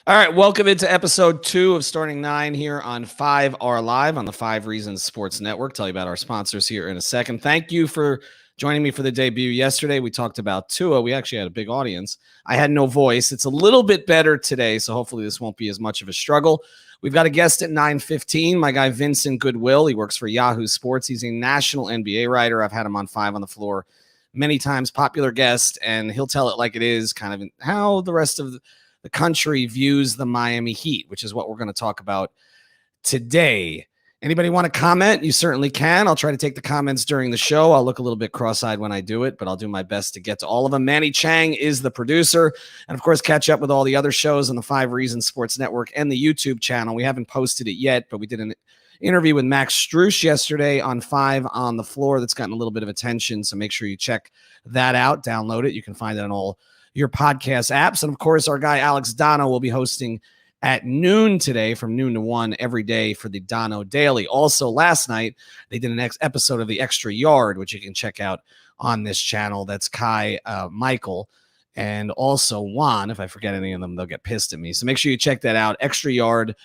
All right, welcome into episode 2 of Starting 9 here on 5R Live on the 5 Reasons Sports Network. Tell you about our sponsors here in a second. Thank you for joining me for the debut yesterday. We talked about Tua. We actually had a big audience. I had no voice. It's a little bit better today, so hopefully this won't be as much of a struggle. We've got a guest at 9:15, my guy Vincent Goodwill. He works for Yahoo Sports. He's a national NBA writer. I've had him on 5 on the Floor many times, popular guest, and he'll tell it like it is, kind of how the rest of the country views the Miami Heat, which is what we're going to talk about today. Anybody want to comment? You certainly can. I'll try to take the comments during the show. I'll look a little bit cross-eyed when I do it, but I'll do my best to get to all of them. Manny Chang is the producer. And, of course, catch up with all the other shows on the 5 Reasons Sports Network and the YouTube channel. We haven't posted it yet, but we did an interview with Max Strus yesterday on 5 on the Floor that's gotten a little bit of attention, so make sure you check that out. Download it. You can find it on all your podcast apps. And of course, our guy Alex Dono will be hosting at noon today from noon to 1 every day for the Dono Daily. Also, last night, they did an episode of The Extra Yard, which you can check out on this channel. That's Kai, Michael, and also Juan. If I forget any of them, they'll get pissed at me. So make sure you check that out. Extra Yard,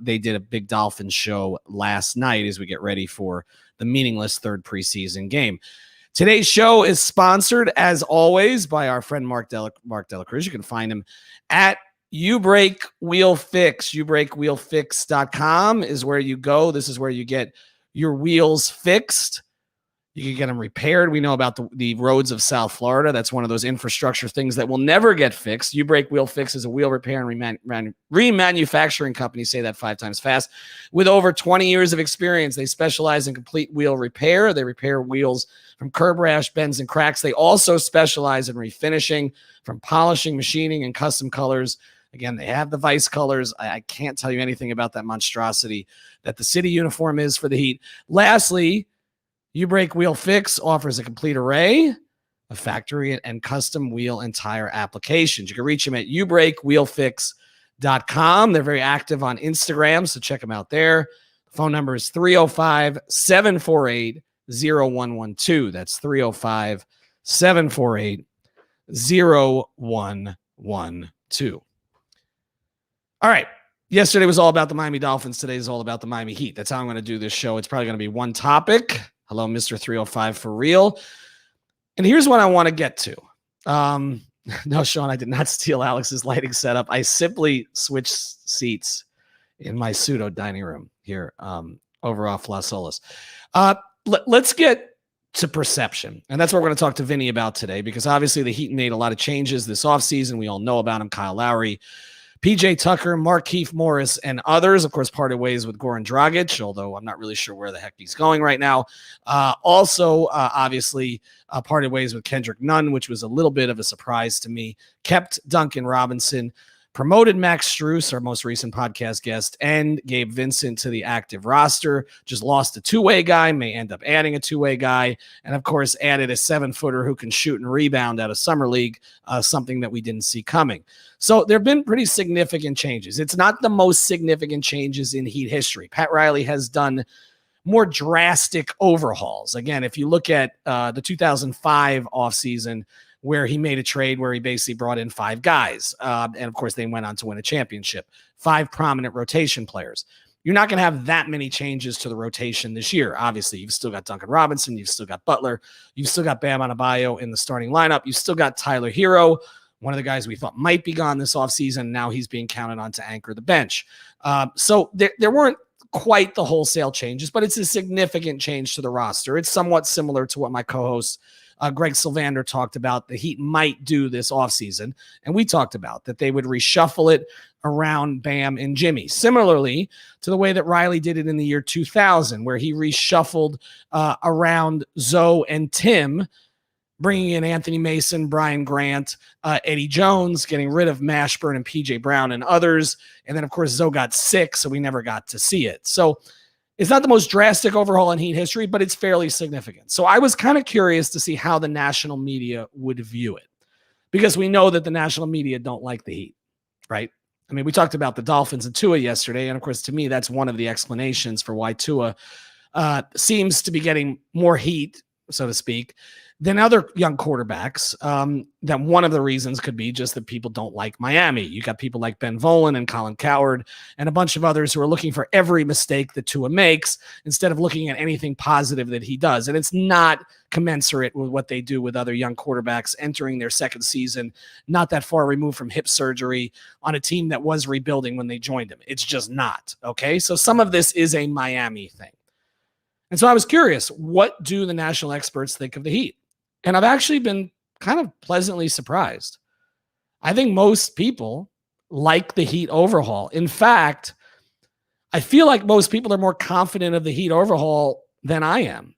they did a big Dolphins show last night as we get ready for the meaningless third preseason game. Today's show is sponsored, as always, by our friend Mark Dela Cruz. You can find him at You Break Wheel Fix. YouBreakWheelFix.com is where you go. This is where you get your wheels fixed. You can get them repaired. We know about the roads of South Florida. That's one of those infrastructure things that will never get fixed. You Break Wheel Fix is a wheel repair and remanufacturing company. Say that 5 times fast. With over 20 years of experience, they specialize in complete wheel repair. They repair wheels from curb rash, bends, and cracks. They also specialize in refinishing, from polishing, machining, and custom colors. Again, they have the Vice colors. I can't tell you anything about that monstrosity that the city uniform is for the Heat. Lastly, You Break Wheel Fix offers a complete array of factory and custom wheel and tire applications. You can reach them at YouBreakWheelFix.com. They're very active on Instagram, so check them out there. The phone number is 305-748-0112. That's 305-748-0112. All right. Yesterday was all about the Miami Dolphins. Today is all about the Miami Heat. That's how I'm going to do this show. It's probably going to be one topic. Hello, Mr. 305 for real. And here's what I want to get to. No, Sean, I did not steal Alex's lighting setup. I simply switched seats in my pseudo dining room here over off Las Olas. Let's get to perception. And that's what we're going to talk to Vinny about today, because obviously the Heat made a lot of changes this offseason. We all know about them. Kyle Lowry, PJ Tucker, Markieff Morris, and others. Of course, parted ways with Goran Dragic, although I'm not really sure where the heck he's going right now. Obviously, parted ways with Kendrick Nunn, which was a little bit of a surprise to me. Kept Duncan Robinson, promoted Max Strus, our most recent podcast guest, and Gabe Vincent to the active roster. Just lost a two-way guy, may end up adding a two-way guy, and of course added a 7-footer who can shoot and rebound out of Summer League, something that we didn't see coming. So there have been pretty significant changes. It's not the most significant changes in Heat history. Pat Riley has done more drastic overhauls. Again, if you look at the 2005 offseason, where he made a trade where he basically brought in 5 guys. And, of course, they went on to win a championship. 5 prominent rotation players. You're not going to have that many changes to the rotation this year. Obviously, you've still got Duncan Robinson. You've still got Butler. You've still got Bam Adebayo in the starting lineup. You've still got Tyler Hero, one of the guys we thought might be gone this offseason. Now he's being counted on to anchor the bench. So there weren't quite the wholesale changes, but it's a significant change to the roster. It's somewhat similar to what my co-host Greg Sylvander talked about the Heat might do this offseason. And we talked about that they would reshuffle it around Bam and Jimmy, similarly to the way that Riley did it in the year 2000, where he reshuffled around Zoe and Tim, bringing in Anthony Mason, Brian Grant, Eddie Jones, getting rid of Mashburn and PJ Brown and others. And then, of course, Zoe got sick, so we never got to see it. So it's not the most drastic overhaul in Heat history, but it's fairly significant. So I was kind of curious to see how the national media would view it, because we know that the national media don't like the Heat, right? I mean, we talked about the Dolphins and Tua yesterday, and of course, to me, that's one of the explanations for why Tua seems to be getting more heat so to speak, than other young quarterbacks. That one of the reasons could be just that people don't like Miami. You got people like Ben Volen and Colin Cowherd and a bunch of others who are looking for every mistake that Tua makes instead of looking at anything positive that he does. And it's not commensurate with what they do with other young quarterbacks entering their second season, not that far removed from hip surgery on a team that was rebuilding when they joined him. It's just not. Okay. So some of this is a Miami thing. And so I was curious, what do the national experts think of the Heat? And I've actually been kind of pleasantly surprised. I think most people like the Heat overhaul. In fact, I feel like most people are more confident of the Heat overhaul than I am,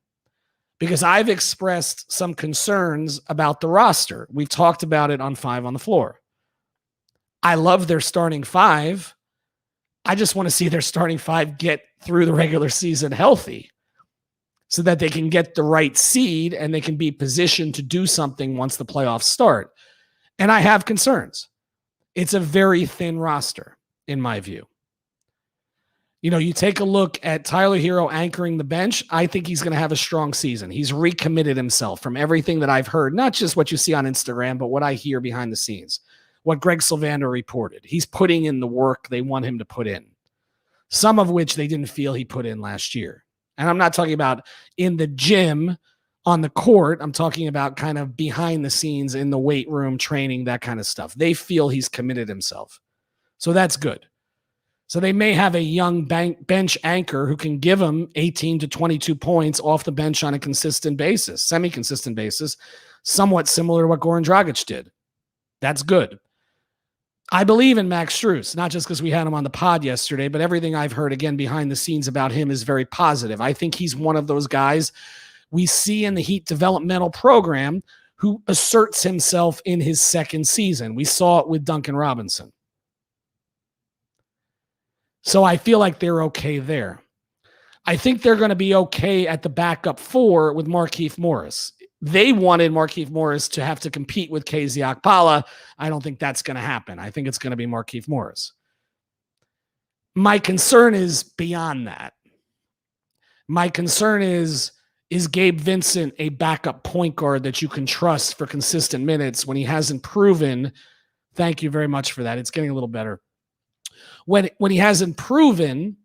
because I've expressed some concerns about the roster. We've talked about it on 5 on the Floor. I love their starting 5. I just want to see their starting 5 get through the regular season healthy, so that they can get the right seed and they can be positioned to do something once the playoffs start. And I have concerns. It's a very thin roster, in my view. You know, you take a look at Tyler Hero anchoring the bench. I think he's going to have a strong season. He's recommitted himself from everything that I've heard, not just what you see on Instagram, but what I hear behind the scenes, what Greg Sylvander reported. He's putting in the work they want him to put in, some of which they didn't feel he put in last year. And I'm not talking about in the gym on the court. I'm talking about kind of behind the scenes in the weight room, training, that kind of stuff. They feel he's committed himself. So that's good. So they may have a young bench anchor who can give them 18 to 22 points off the bench on a consistent basis, semi-consistent basis, somewhat similar to what Goran Dragic did. That's good. I believe in Max Strus, not just because we had him on the pod yesterday, but everything I've heard again behind the scenes about him is very positive. I think he's one of those guys we see in the Heat developmental program who asserts himself in his second season. We saw it with Duncan Robinson. So I feel like they're okay there. I think they're going to be okay at the backup 4 with Markieff Morris. They wanted Markieff Morris to have to compete with KZ Okpala. I don't think that's going to happen. I think it's going to be Markieff Morris. My concern is beyond that. My concern is Gabe Vincent a backup point guard that you can trust for consistent minutes when he hasn't proven? Thank you very much for that. It's getting a little better. When he hasn't proven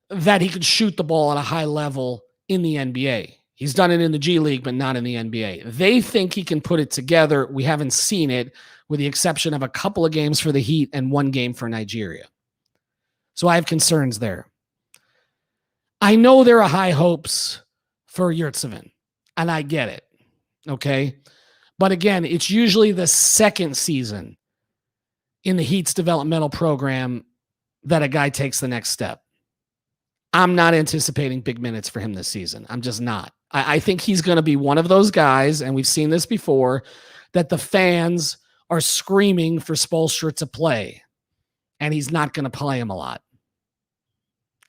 that he can shoot the ball at a high level in the NBA. He's done it in the G League, but not in the NBA. They think he can put it together. We haven't seen it, with the exception of a couple of games for the Heat and 1 game for Nigeria. So I have concerns there. I know there are high hopes for Yurtseven, and I get it, okay? But again, it's usually the second season in the Heat's developmental program that a guy takes the next step. I'm not anticipating big minutes for him this season. I'm just not. I think he's going to be one of those guys, and we've seen this before, that the fans are screaming for Spoelstra to play, and he's not going to play him a lot.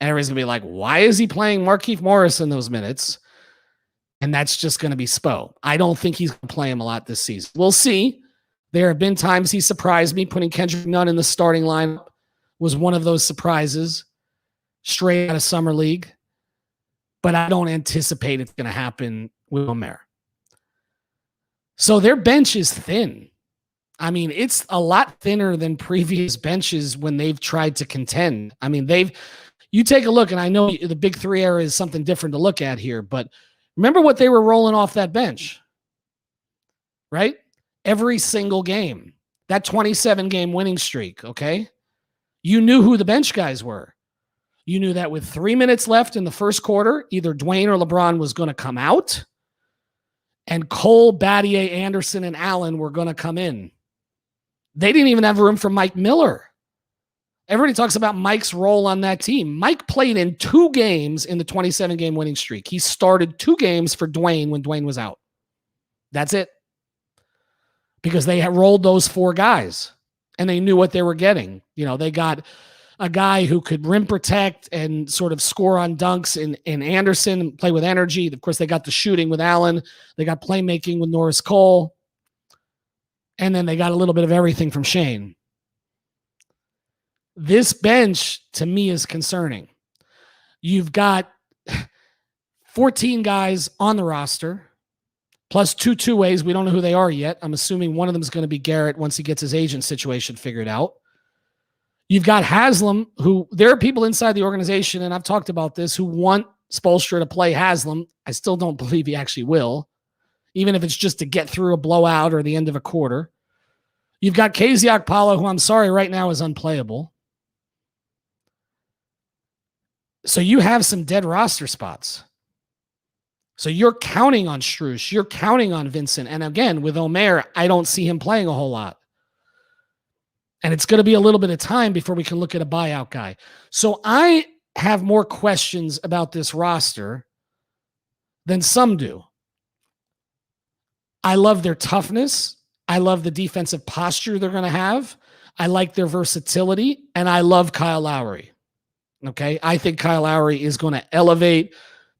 And everybody's going to be like, why is he playing Markieff Morris in those minutes? And that's just going to be Spo. I don't think he's going to play him a lot this season. We'll see. There have been times he surprised me. Putting Kendrick Nunn in the starting lineup was one of those surprises straight out of Summer League. But I don't anticipate it's going to happen with Omer. So their bench is thin. I mean, it's a lot thinner than previous benches when they've tried to contend. I mean, you take a look, and I know the Big 3 era is something different to look at here, but remember what they were rolling off that bench, right? Every single game, that 27-game winning streak, okay? You knew who the bench guys were. You knew that with 3 minutes left in the first quarter, either Dwayne or LeBron was going to come out, and Cole, Battier, Anderson, and Allen were going to come in. They didn't even have room for Mike Miller. Everybody talks about Mike's role on that team. Mike played in 2 games in the 27-game winning streak. He started 2 games for Dwayne when Dwayne was out. That's it. Because they had rolled those 4 guys, and they knew what they were getting. You know, they got a guy who could rim protect and sort of score on dunks in Anderson, play with energy. Of course, they got the shooting with Allen. They got playmaking with Norris Cole. And then they got a little bit of everything from Shane. This bench, to me, is concerning. You've got 14 guys on the roster, plus two two-ways. We don't know who they are yet. I'm assuming one of them is going to be Garrett once he gets his agent situation figured out. You've got Haslam, who there are people inside the organization, and I've talked about this, who want Spoelstra to play Haslam. I still don't believe he actually will, even if it's just to get through a blowout or the end of a quarter. You've got KZ Okpala, who I'm sorry right now is unplayable. So you have some dead roster spots. So you're counting on Struce. You're counting on Vincent. And again, with Omer, I don't see him playing a whole lot. And it's going to be a little bit of time before we can look at a buyout guy. So I have more questions about this roster than some do. I love their toughness. I love the defensive posture they're going to have. I like their versatility. And I love Kyle Lowry. Okay, I think Kyle Lowry is going to elevate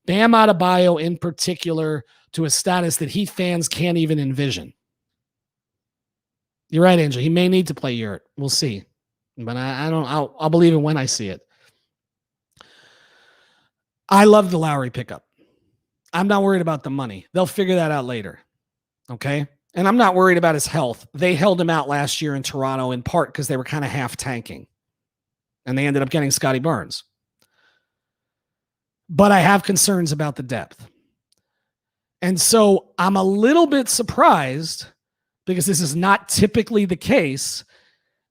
Bam Adebayo in particular to a status that Heat fans can't even envision. You're right, Angel. He may need to play Yurt. We'll see. But I'll believe it when I see it. I love the Lowry pickup. I'm not worried about the money. They'll figure that out later. Okay? And I'm not worried about his health. They held him out last year in Toronto in part because they were kind of half tanking. And they ended up getting Scotty Barnes. But I have concerns about the depth. And so I'm a little bit surprised, because this is not typically the case.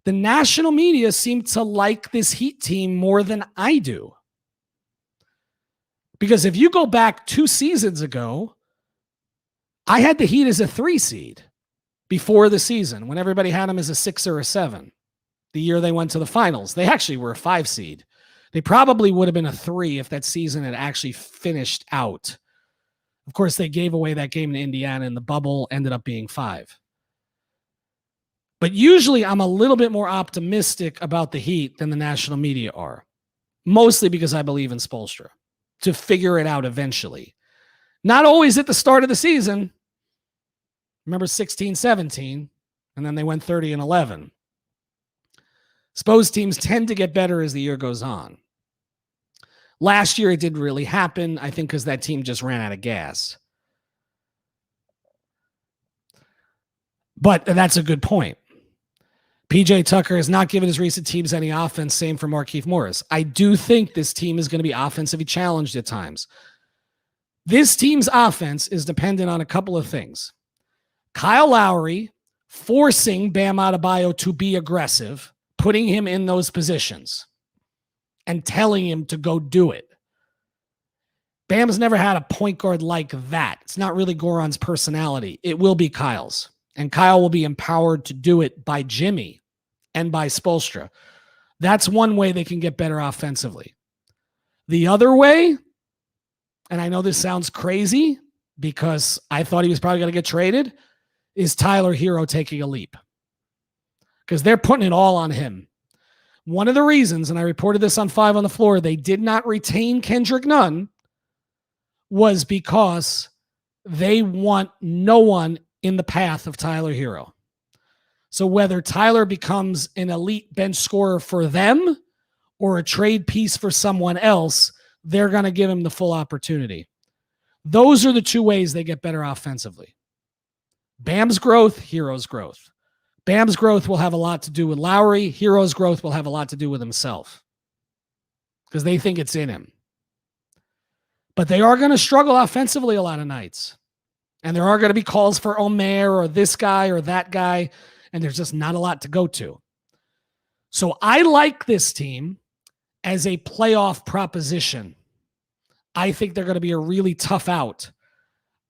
The national media seem to like this Heat team more than I do. Because if you go back 2 seasons ago, I had the Heat as a 3 seed before the season, when everybody had them as a 6 or a 7. The year they went to the finals. They actually were a 5 seed. They probably would have been a 3 if that season had actually finished out. Of course, they gave away that game to Indiana, and the bubble ended up being 5. But usually I'm a little bit more optimistic about the Heat than the national media are. Mostly because I believe in Spoelstra to figure it out eventually. Not always at the start of the season. Remember 16-17, and then they went 30-11. Spurs teams tend to get better as the year goes on. Last year, it didn't really happen, I think, because that team just ran out of gas. But that's a good point. PJ Tucker has not given his recent teams any offense, same for Markieff Morris. I do think this team is going to be offensively challenged at times. This team's offense is dependent on a couple of things. Kyle Lowry forcing Bam Adebayo to be aggressive, putting him in those positions and telling him to go do it. Bam's never had a point guard like that. It's not really Goran's personality. It will be Kyle's. And Kyle will be empowered to do it by Jimmy and by Spoelstra. That's one way they can get better offensively. The other way, and I know this sounds crazy because I thought he was probably going to get traded, is Tyler Hero taking a leap. Because they're putting it all on him. One of the reasons, and I reported this on 5 on the Floor, they did not retain Kendrick Nunn was because they want no one in the path of Tyler Hero. So whether Tyler becomes an elite bench scorer for them or a trade piece for someone else, they're going to give him the full opportunity. Those are the 2 ways they get better offensively. Bam's growth, Hero's growth. Bam's growth will have a lot to do with Lowry. Hero's growth will have a lot to do with himself because they think it's in him. But they are going to struggle offensively a lot of nights. And there are going to be calls for Omer or this guy or that guy, and there's just not a lot to go to. So I like this team as a playoff proposition. I think they're going to be a really tough out.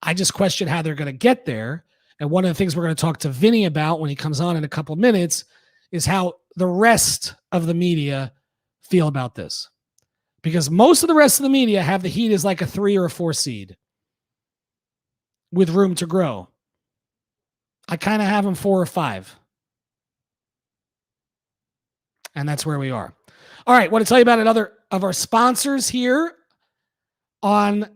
I just question how they're going to get there. And one of the things we're going to talk to Vinny about when he comes on in a couple of minutes is how the rest of the media feel about this. Because most of the rest of the media have the Heat as like a 3 or a 4 seed with room to grow. I kind of have them 4 or 5. And that's where we are. All right, I want to tell you about another of our sponsors here on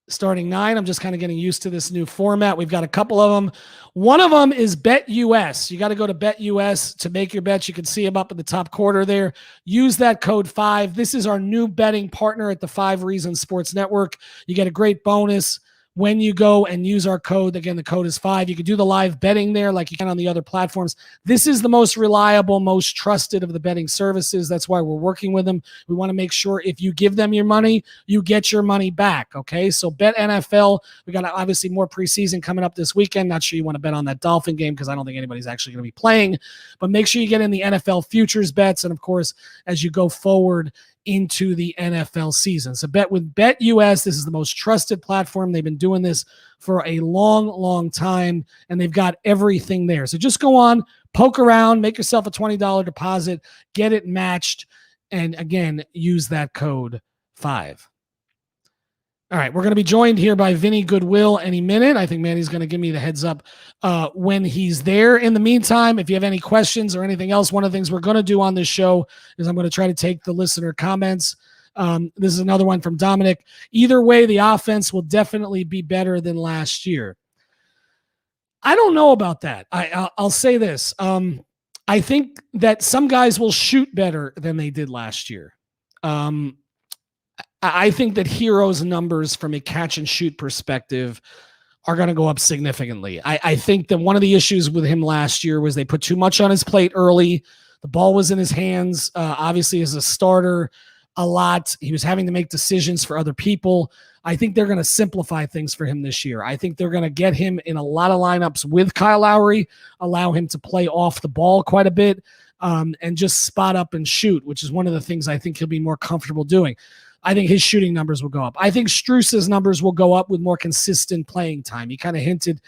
starting 9. I'm just kind of getting used to this new format. We've got a couple of them. One of them is BetUS. You got to go to BetUS to make your bets. You can see them up in the top corner there. Use that code 5. This is our new betting partner at the 5 Reasons Sports Network. You get a great bonus when you go and use our code. Again, the code is 5. You can do the live betting there like you can on the other platforms. This is the most reliable, most trusted of the betting services. That's why we're working with them. We want to make sure if you give them your money, you get your money back. Okay, so bet NFL. We got obviously more preseason coming up this weekend. Not sure you want to bet on that Dolphin game because I don't think anybody's actually going to be playing, but make sure you get in the NFL futures bets. And of course, as you go forward into the NFL season. So bet with BetUS. This is the most trusted platform. They've been doing this for a long, long time, and they've got everything there. So just go on, poke around, make yourself a $20 deposit, get it matched, and again, use that code 5. All right, we're going to be joined here by Vinny Goodwill any minute. I think Manny's going to give me the heads up when he's there. In the meantime, if you have any questions or anything else, one of the things we're going to do on this show is I'm going to try to take the listener comments. This is another one from Dominic. Either way, the offense will definitely be better than last year. I don't know about that. I'll say this. I think that some guys will shoot better than they did last year. I think that Hero's numbers from a catch and shoot perspective are going to go up significantly. I think that one of the issues with him last year was they put too much on his plate early. The ball was in his hands, obviously as a starter a lot. He was having to make decisions for other people. I think they're going to simplify things for him this year. I think they're going to get him in a lot of lineups with Kyle Lowry, allow him to play off the ball quite a bit, and just spot up and shoot, which is one of the things I think he'll be more comfortable doing. I think his shooting numbers will go up. I think Strus's numbers will go up with more consistent playing time. He kind of hinted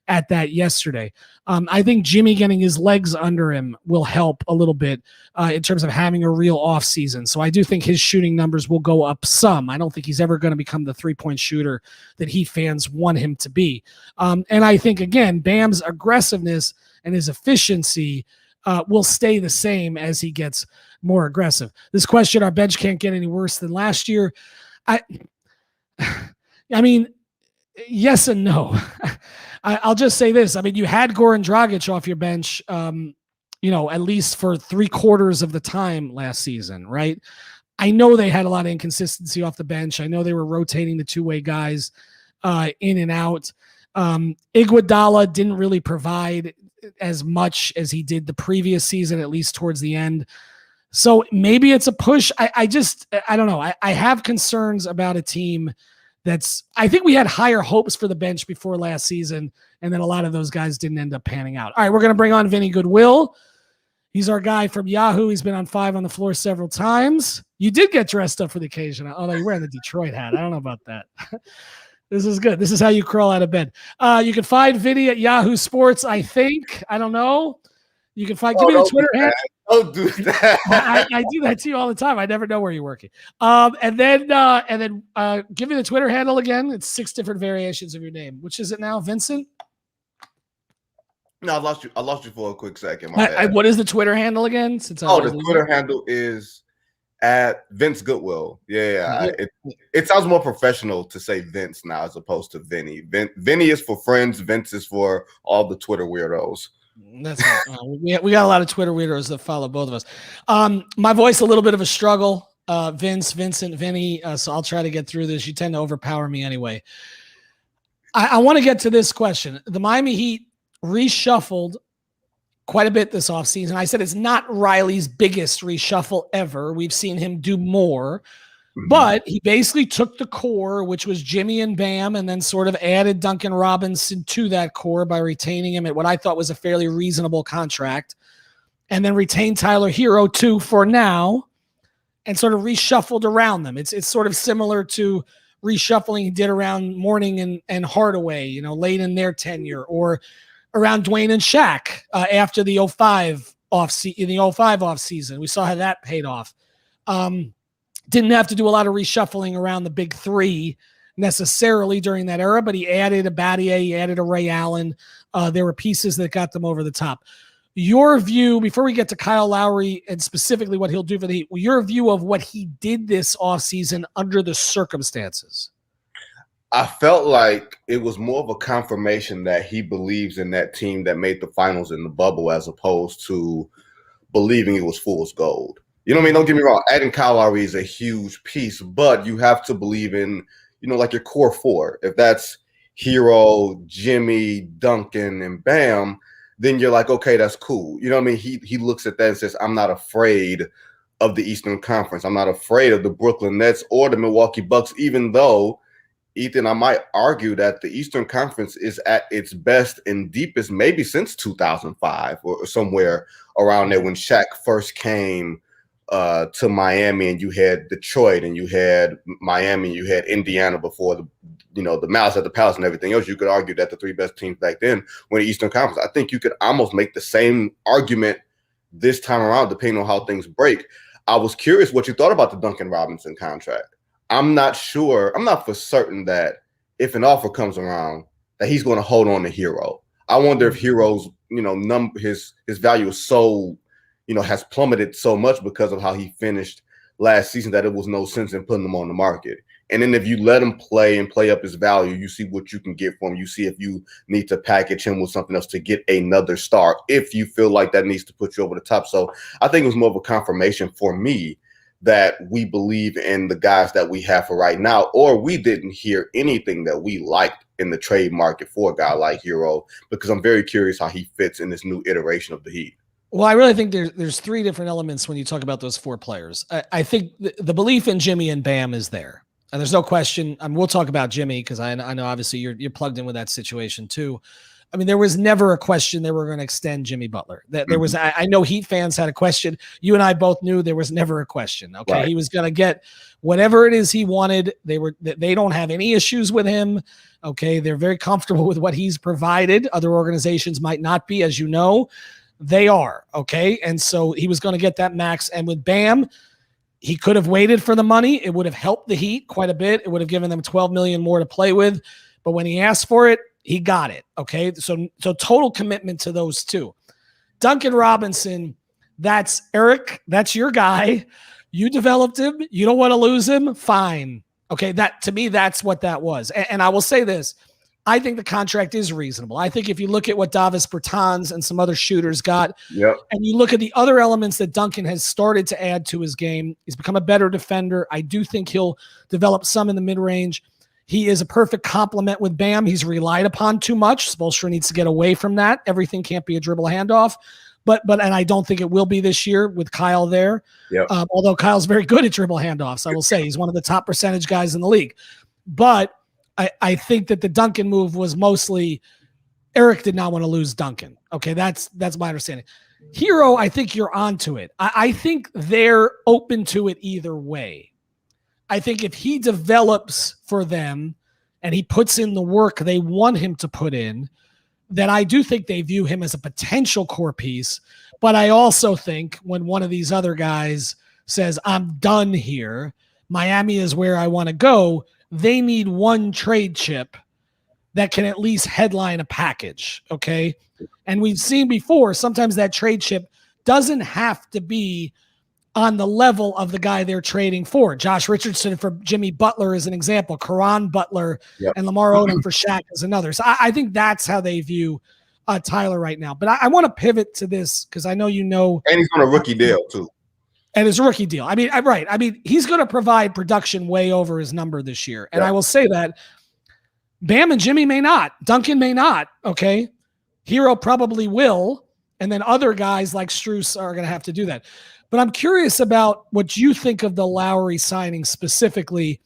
at that yesterday. I think Jimmy getting his legs under him will help a little bit in terms of having a real offseason. So I do think his shooting numbers will go up some. I don't think he's ever going to become the three-point shooter that Heat fans want him to be. And I think, again, Bam's aggressiveness and his efficiency will stay the same as he gets more aggressive. This question, our bench can't get any worse than last year. I mean, yes and no. I'll just say this. I mean, you had Goran Dragic off your bench, at least for 3/4 of the time last season, right? I know they had a lot of inconsistency off the bench. I know they were rotating the two-way guys in and out. Iguodala didn't really provide as much as he did the previous season, at least towards the end. So maybe it's a push. I don't know. I have concerns about a team I think we had higher hopes for the bench before last season, and then a lot of those guys didn't end up panning out. All right, we're going to bring on Vinny Goodwill. He's our guy from Yahoo. He's been on 5 on the Floor several times. You did get dressed up for the occasion. Although you're wearing the Detroit hat. I don't know about that. This is good. This is how you crawl out of bed. You can find Vinny at Yahoo Sports, I think. I don't know. You can find. Give me the Twitter handle. Don't do that. I do that to you all the time. I never know where you're working. And then give me the Twitter handle again. It's 6 different variations of your name. Which is it now, Vincent? No, I lost you for a quick second. What is the Twitter handle again? The Twitter handle is at Vince Goodwill. Yeah. It sounds more professional to say Vince now as opposed to Vinny. Vinny is for friends. Vince is for all the Twitter weirdos. That's right. We got a lot of Twitter weirdos that follow both of us. My voice a little bit of a struggle. Vincent, Vinny. So I'll try to get through this. You tend to overpower me anyway. I want to get to this question. The Miami Heat reshuffled quite a bit this offseason. I said it's not Riley's biggest reshuffle ever. We've seen him do more. But he basically took the core, which was Jimmy and Bam, and then sort of added Duncan Robinson to that core by retaining him at what I thought was a fairly reasonable contract, and then retained Tyler Hero too for now, and sort of reshuffled around them. It's sort of similar to reshuffling he did around Mourning and Hardaway, late in their tenure, or around Dwayne and Shaq after the 05 offseason. We saw how that paid off. Didn't have to do a lot of reshuffling around the big three necessarily during that era, but he added a Battier, he added a Ray Allen. There were pieces that got them over the top. Your view, before we get to Kyle Lowry and specifically what he'll do for the Heat, your view of what he did this offseason under the circumstances. I felt like it was more of a confirmation that he believes in that team that made the finals in the bubble, as opposed to believing it was fool's gold. You know what I mean? Don't get me wrong. Adding Kyle Lowry is a huge piece, but you have to believe in, like your core four. If that's Hero, Jimmy, Duncan, and Bam, then you're like, okay, that's cool. You know what I mean? He looks at that and says, I'm not afraid of the Eastern Conference. I'm not afraid of the Brooklyn Nets or the Milwaukee Bucks, even though, Ethan, I might argue that the Eastern Conference is at its best and deepest maybe since 2005 or somewhere around there when Shaq first came to Miami, and you had Detroit and you had Miami and you had Indiana before the Malice at the Palace and everything else. You could argue that the three best teams back then were the Eastern Conference. I think you could almost make the same argument this time around, depending on how things break. I was curious what you thought about the Duncan Robinson contract. I'm not for certain that if an offer comes around that he's going to hold on to Hero. I wonder if Hero's, his value is so, has plummeted so much because of how he finished last season that it was no sense in putting him on the market. And then if you let him play and play up his value, you see what you can get from him. You see if you need to package him with something else to get another star, if you feel like that needs to put you over the top. So I think it was more of a confirmation for me that we believe in the guys that we have for right now, or we didn't hear anything that we liked in the trade market for a guy like Hero, because I'm very curious how he fits in this new iteration of the Heat. Well, I really think there's three different elements when you talk about those four players. I think the belief in Jimmy and Bam is there. And there's no question. We'll talk about Jimmy because I know obviously you're plugged in with that situation too. I mean, there was never a question they were going to extend Jimmy Butler. There was, I know Heat fans had a question. You and I both knew there was never a question. Okay, right. He was going to get whatever it is he wanted. They don't have any issues with him. Okay, they're very comfortable with what he's provided. Other organizations might not be, as you know. They are, okay, and so he was going to get that max. And with Bam, he could have waited for the money. It would have helped the Heat quite a bit. It would have given them $12 million more to play with. But when he asked for it, he got it. Okay. So total commitment to those two. Duncan Robinson, that's Eric. That's your guy. You developed him. You don't want to lose him. Fine. Okay. That to me, that's what that was. And I will say this. I think the contract is reasonable. I think if you look at what Davis Bertans and some other shooters got, yep, and you look at the other elements that Duncan has started to add to his game, he's become a better defender. I do think he'll develop some in the mid-range. He is a perfect complement with Bam. He's relied upon too much. Spoelstra needs to get away from that. Everything can't be a dribble handoff. But and I don't think it will be this year with Kyle there. Yep. Although Kyle's very good at dribble handoffs, I will say. He's one of the top percentage guys in the league. But I think that the Duncan move was mostly Eric did not want to lose Duncan. Okay, that's my understanding. Hero, I think you're onto it. I think they're open to it either way. I think if he develops for them and he puts in the work they want him to put in, then I do think they view him as a potential core piece. But I also think when one of these other guys says, I'm done here, Miami is where I want to go, they need one trade chip that can at least headline a package, okay? And we've seen before, sometimes that trade chip doesn't have to be on the level of the guy they're trading for. Josh Richardson for Jimmy Butler is an example. Karan Butler, yep, and Lamar Odom for Shaq is another. So I think that's how they view Tyler right now. But I want to pivot to this because I know you know. And he's on a rookie deal too. And his rookie deal. I mean, right. I mean, he's going to provide production way over his number this year. And yep, I will say that Bam and Jimmy may not. Duncan may not, okay? Hero probably will. And then other guys like Strus are going to have to do that. But I'm curious about what you think of the Lowry signing specifically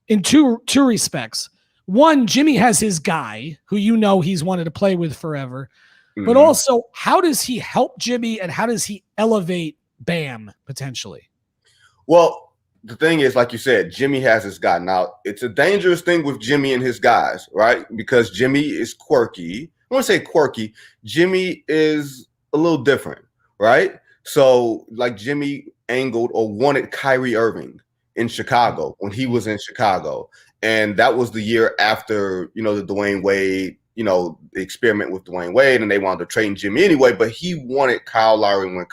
in two respects. One, Jimmy has his guy who you know he's wanted to play with forever. Mm-hmm. But also, how does he help Jimmy and how does he elevate Bam potentially? Well, the thing is, like you said, Jimmy has his guy. Now, it's a dangerous thing with Jimmy and his guys, right? Because Jimmy is quirky. I want to say quirky. Jimmy is a little different, right? So, like Jimmy angled or wanted Kyrie Irving in Chicago when he was in Chicago. And that was the year after, the Dwayne Wade, the experiment with Dwayne Wade, and they wanted to trade Jimmy anyway. But he wanted Kyle Lowry when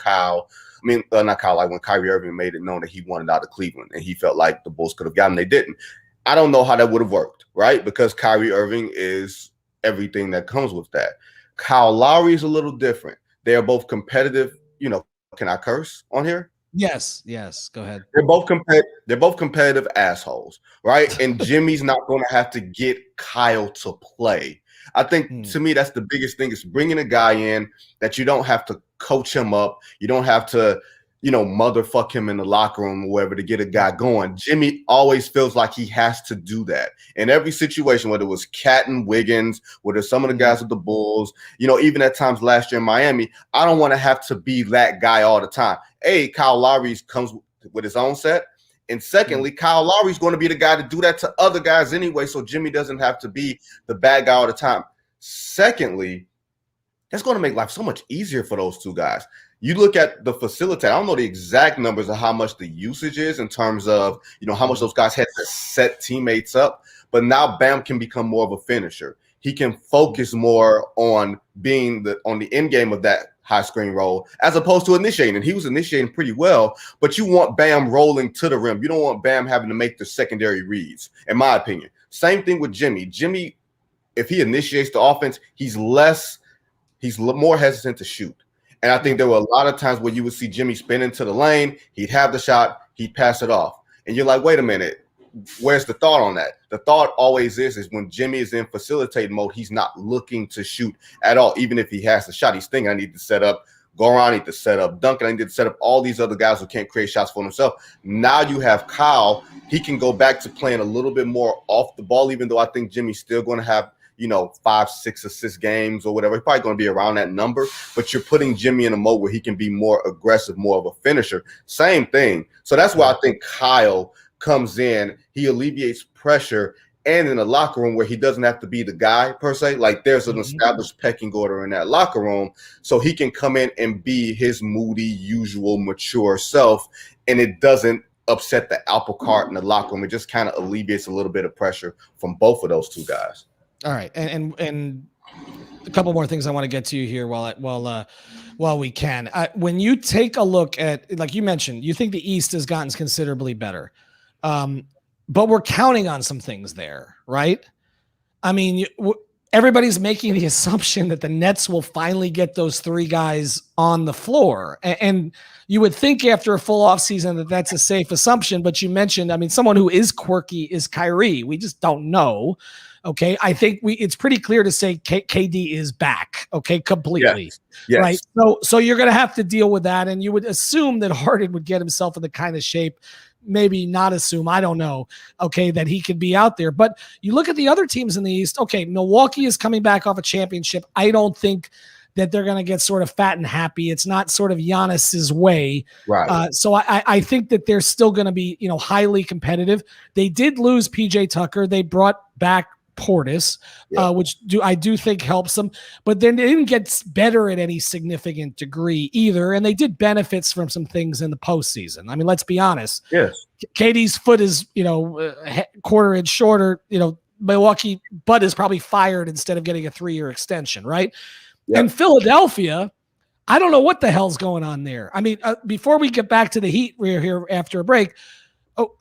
when Kyrie Irving made it known that he wanted out of Cleveland. And he felt like the Bulls could have gotten him. They didn't. I don't know how that would have worked, right? Because Kyrie Irving is everything that comes with that. Kyle Lowry is a little different. They are both competitive. Can I curse on here? Yes. Go ahead. They're both competitive assholes, right? And Jimmy's not going to have to get Kyle to play. I think to me that's the biggest thing is bringing a guy in that you don't have to coach him up. You don't have to, motherfuck him in the locker room or wherever to get a guy going. Jimmy always feels like he has to do that in every situation, whether it was Cat and Wiggins, whether some of the guys with the Bulls, even at times last year in Miami. I don't want to have to be that guy all the time. A, Kyle Lowry comes with his own set. And secondly, Kyle Lowry's going to be the guy to do that to other guys anyway, so Jimmy doesn't have to be the bad guy all the time. Secondly, that's going to make life so much easier for those two guys. You look at the facilitator. I don't know the exact numbers of how much the usage is in terms of, how much those guys had to set teammates up. But now Bam can become more of a finisher. He can focus more on being on the end game of that high screen roll as opposed to initiating. And he was initiating pretty well, but you want Bam rolling to the rim. You don't want Bam having to make the secondary reads, in my opinion. Same thing with Jimmy. Jimmy, if he initiates the offense, he's more hesitant to shoot. And I think there were a lot of times where you would see Jimmy spin into the lane, he'd have the shot, he'd pass it off. And you're like, wait a minute, where's the thought on that? The thought always is when Jimmy is in facilitating mode, he's not looking to shoot at all. Even if he has the shot, he's thinking, I need to set up Goran, I need to set up Duncan, I need to set up all these other guys who can't create shots for themselves. Now you have Kyle. He can go back to playing a little bit more off the ball, even though I think Jimmy's still going to have 5-6 assist games or whatever. He's probably going to be around that number, but you're putting Jimmy in a mode where he can be more aggressive, more of a finisher. Same thing. So that's why I think Kyle comes in. He alleviates pressure, and in the locker room where he doesn't have to be the guy per se. Like there's an established pecking order in that locker room, so he can come in and be his moody, usual, mature self, and it doesn't upset the apple cart in the locker room. It just kind of alleviates a little bit of pressure from both of those two guys. All right, and a couple more things I want to get to you here while we can. When you take a look at, like you mentioned, you think the East has gotten considerably better, but we're counting on some things there, right? I mean, everybody's making the assumption that the Nets will finally get those three guys on the floor, and you would think after a full offseason that that's a safe assumption. But you mentioned, I mean, someone who is quirky is Kyrie. We just don't know. Okay, I think it's pretty clear to say KD is back. Okay, completely. Yes. Right. So you're going to have to deal with that, and you would assume that Harden would get himself in the kind of shape. Maybe not assume. I don't know. Okay, that he could be out there. But you look at the other teams in the East. Okay, Milwaukee is coming back off a championship. I don't think that they're going to get sort of fat and happy. It's not sort of Giannis's way. Right. So I think that they're still going to be highly competitive. They did lose PJ Tucker. They brought back Portis, which I do think helps them, but then they didn't get better at any significant degree either, and they did benefits from some things in the postseason. I mean, let's be honest. Yes, KD's foot is quarter inch shorter. Milwaukee butt is probably fired instead of getting a 3-year extension, right? Yep. And Philadelphia, I don't know what the hell's going on there. I mean, before we get back to the Heat, we're here after a break.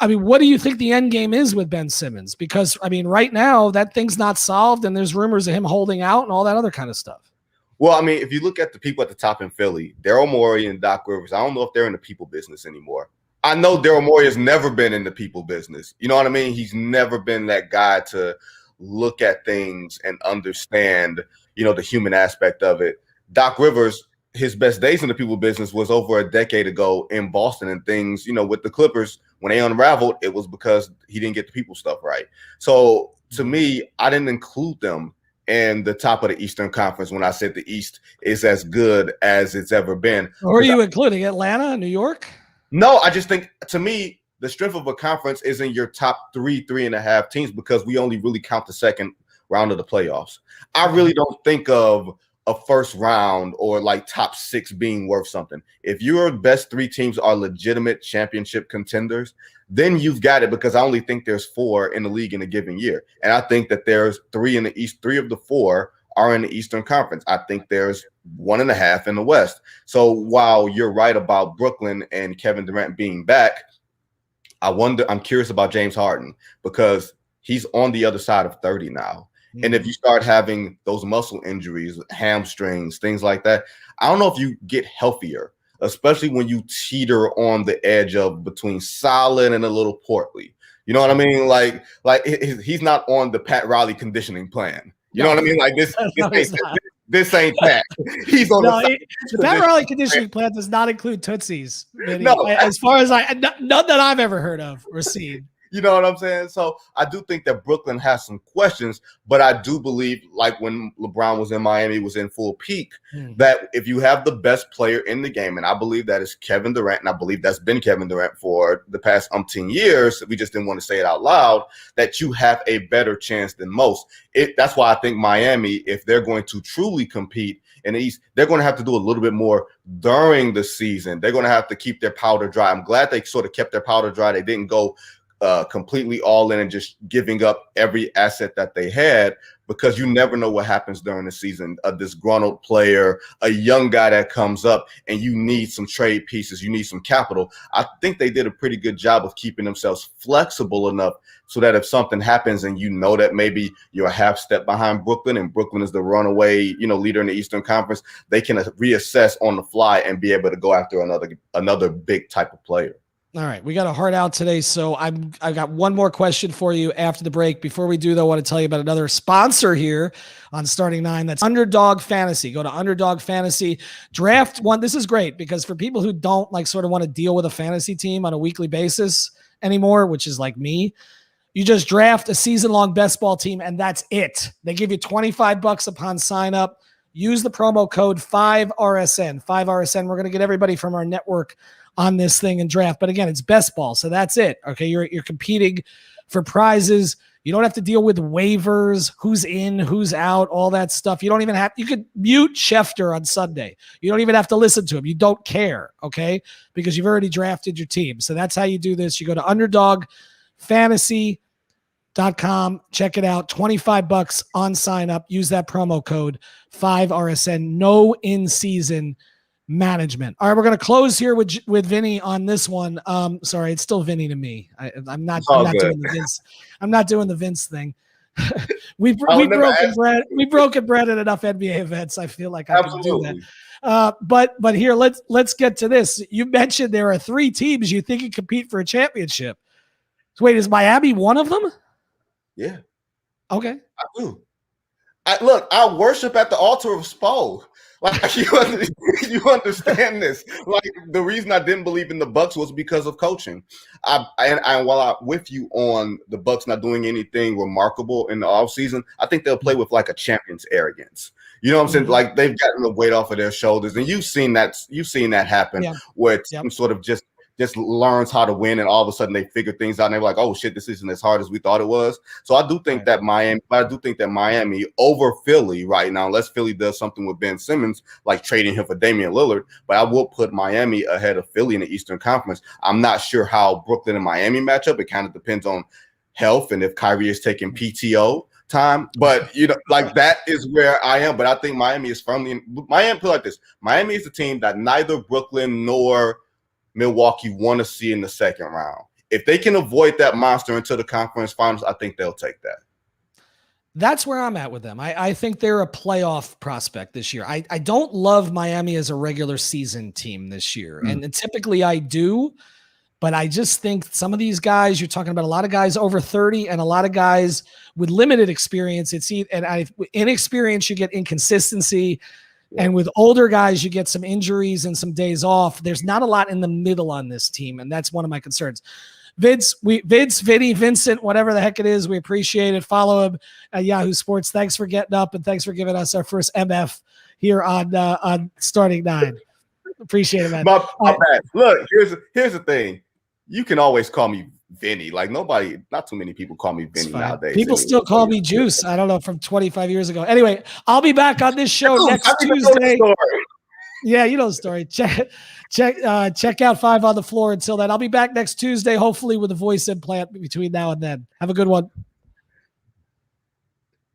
I mean, what do you think the end game is with Ben Simmons? Because, I mean, right now that thing's not solved, and there's rumors of him holding out and all that other kind of stuff. Well, I mean, if you look at the people at the top in Philly, Daryl Morey and Doc Rivers, I don't know if they're in the people business anymore. I know Daryl Morey has never been in the people business. You know what I mean? He's never been that guy to look at things and understand, the human aspect of it. Doc Rivers, his best days in the people business was over a decade ago in Boston, and things, with the Clippers, when they unraveled, it was because he didn't get the people stuff right. So to me, I didn't include them in the top of the Eastern Conference when I said the East is as good as it's ever been. Or are you including Atlanta, New York? No, I just think, to me, the strength of a conference is in your top 3.5 teams, because we only really count the second round of the playoffs. I really don't think of a first round or like top 6 being worth something. If your best 3 teams are legitimate championship contenders, then you've got it, because I only think there's 4 in the league in a given year. And I think that there's 3 in the East. 3 of the 4 are in the Eastern Conference. I think there's 1.5 in the West. So while you're right about Brooklyn and Kevin Durant being back, I'm curious about James Harden because he's on the other side of 30 now. And if you start having those muscle injuries, hamstrings, things like that, I don't know if you get healthier, especially when you teeter on the edge of between solid and a little portly. You know what I mean? Like he's not on the Pat Riley conditioning plan. You know what I mean? Like this ain't Pat. He's on the Pat Riley conditioning plan does not include Tootsies. No, as far as none that I've ever heard of or seen. You know what I'm saying? So I do think that Brooklyn has some questions, but I do believe, like when LeBron was in Miami, was in full peak, that if you have the best player in the game, and I believe that is Kevin Durant, and I believe that's been Kevin Durant for the past umpteen years, we just didn't want to say it out loud, that you have a better chance than most. That's why I think Miami, if they're going to truly compete in the East, they're going to have to do a little bit more during the season. They're going to have to keep their powder dry. I'm glad they sort of kept their powder dry. They didn't go completely all in and just giving up every asset that they had, because you never know what happens during the season. A disgruntled player, a young guy that comes up, and you need some trade pieces, you need some capital. I think they did a pretty good job of keeping themselves flexible enough so that if something happens and you know that maybe you're a half step behind Brooklyn and Brooklyn is the runaway, leader in the Eastern Conference, they can reassess on the fly and be able to go after another big type of player. All right, we got a heart out today, so I've got one more question for you after the break. Before we do, though, I want to tell you about another sponsor here on Starting Nine. That's Underdog Fantasy. Go to Underdog Fantasy, draft one. This is great because for people who don't sort of want to deal with a fantasy team on a weekly basis anymore, which is like me, you just draft a season-long best ball team, and that's it. They give you $25 upon sign up. Use the promo code 5RSN. 5RSN. We're going to get everybody from our network on this thing and draft. But again, it's best ball. So that's it. Okay. You're competing for prizes. You don't have to deal with waivers, who's in, who's out, all that stuff. You don't even have, you could mute Schefter on Sunday. You don't even have to listen to him. You don't care. Okay. Because you've already drafted your team. So that's how you do this. You go to underdogfantasy.com, check it out. $25 on sign up. Use that promo code 5RSN. No in-season management. All right, we're going to close here with Vinny on this one. Sorry, it's still Vinny to me. I'm not doing the Vince. I'm not doing the Vince thing. We've broken bread at enough NBA events. I feel like I can do that. But here, let's get to this. You mentioned there are 3 teams you think can compete for a championship. So wait, is Miami one of them? Yeah. Okay. I do. Look, I worship at the altar of Spo. Like you understand this. Like the reason I didn't believe in the Bucks was because of coaching. And while I'm with you on the Bucks not doing anything remarkable in the offseason, I think they'll play with like a champion's arrogance. You know what I'm saying? Like they've gotten the weight off of their shoulders, and you've seen that happen where it's sort of just learns how to win, and all of a sudden they figure things out and they're like, oh shit, this isn't as hard as we thought it was. So I do think that Miami over Philly right now, unless Philly does something with Ben Simmons, like trading him for Damian Lillard, but I will put Miami ahead of Philly in the Eastern Conference. I'm not sure how Brooklyn and Miami match up. It kind of depends on health and if Kyrie is taking PTO time, but like that is where I am. But I think Miami is firmly Miami, put it like this. Miami is the team that neither Brooklyn nor Milwaukee want to see in the second round. If they can avoid that monster into the conference finals, I think they'll take that. That's where I'm at with them. I think they're a playoff prospect this year. I don't love Miami as a regular season team this year. And typically I do, but I just think some of these guys, you're talking about a lot of guys over 30 and a lot of guys with limited experience. Inexperience, you get inconsistency. And with older guys, you get some injuries and some days off. There's not a lot in the middle on this team, and that's one of my concerns. Vinny, Vincent, whatever the heck it is, we appreciate it. Follow him at Yahoo Sports. Thanks for getting up, and thanks for giving us our first MF here on Starting Nine. Appreciate it, man. My bad. Look, here's the thing. You can always call me Vinny. Like not too many people call me Vinny nowadays. People still call me Juice. I don't know, from 25 years ago. Anyway, I'll be back on this show next Tuesday. Yeah, you know the story. Check out 5 on the Floor. Until then, I'll be back next Tuesday, hopefully with a voice implant between now and then. Have a good one.